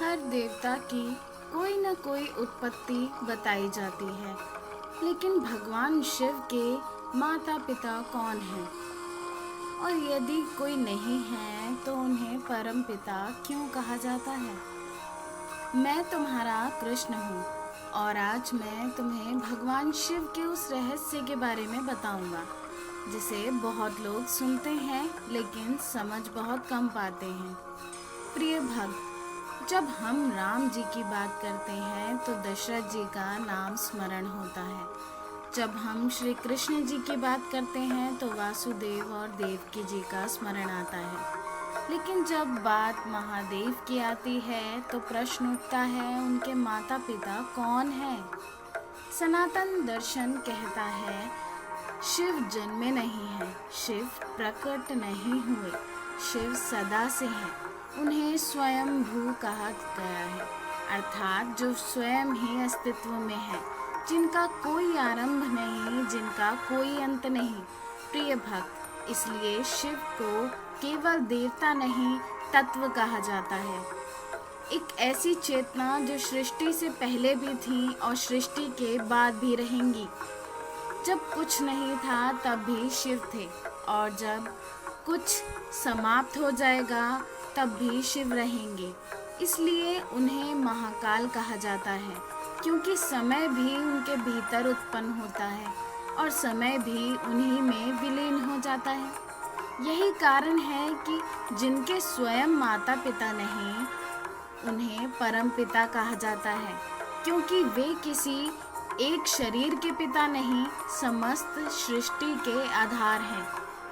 हर देवता की कोई न कोई उत्पत्ति बताई जाती है, लेकिन भगवान शिव के माता पिता कौन हैं? और यदि कोई नहीं है तो उन्हें परम पिता क्यों कहा जाता है? मैं तुम्हारा कृष्ण हूँ और आज मैं तुम्हें भगवान शिव के उस रहस्य के बारे में बताऊंगा जिसे बहुत लोग सुनते हैं लेकिन समझ बहुत कम पाते हैं। प्रिय भक्त, जब हम राम जी की बात करते हैं तो दशरथ जी का नाम स्मरण होता है। जब हम श्री कृष्ण जी की बात करते हैं तो वासुदेव और देवकी जी का स्मरण आता है। लेकिन जब बात महादेव की आती है तो प्रश्न उठता है, उनके माता पिता कौन हैं? सनातन दर्शन कहता है शिव जन्मे नहीं हैं, शिव प्रकट नहीं हुए, शिव सदा से हैं। उन्हें स्वयं भू कहा गया है, अर्थात जो स्वयं ही अस्तित्व में है, जिनका कोई आरंभ नहीं, जिनका कोई अंत नहीं। प्रिय भक्त, इसलिए शिव को केवल देवता नहीं तत्व कहा जाता है। एक ऐसी चेतना जो सृष्टि से पहले भी थी और सृष्टि के बाद भी रहेंगी। जब कुछ नहीं था तब भी शिव थे और जब कुछ समाप्त हो जाएगा तब भी शिव रहेंगे। इसलिए उन्हें महाकाल कहा जाता है, क्योंकि समय भी उनके भीतर उत्पन्न होता है और समय भी उन्हीं में विलीन हो जाता है। यही कारण है कि जिनके स्वयं माता पिता नहीं, उन्हें परम पिता कहा जाता है, क्योंकि वे किसी एक शरीर के पिता नहीं, समस्त सृष्टि के आधार हैं।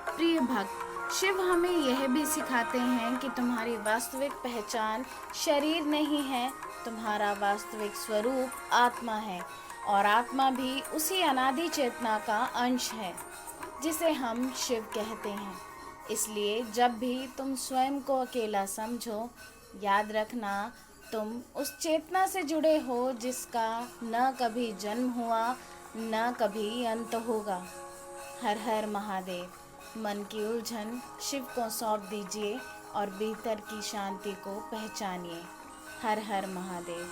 प्रिय भक्त, शिव हमें यह भी सिखाते हैं कि तुम्हारी वास्तविक पहचान शरीर नहीं है, तुम्हारा वास्तविक स्वरूप आत्मा है और आत्मा भी उसी अनादि चेतना का अंश है जिसे हम शिव कहते हैं। इसलिए जब भी तुम स्वयं को अकेला समझो, याद रखना तुम उस चेतना से जुड़े हो जिसका न कभी जन्म हुआ न कभी अंत होगा। हर हर महादेव। मन की उलझन शिव को सौंप दीजिए और भीतर की शांति को पहचानिए। हर हर महादेव।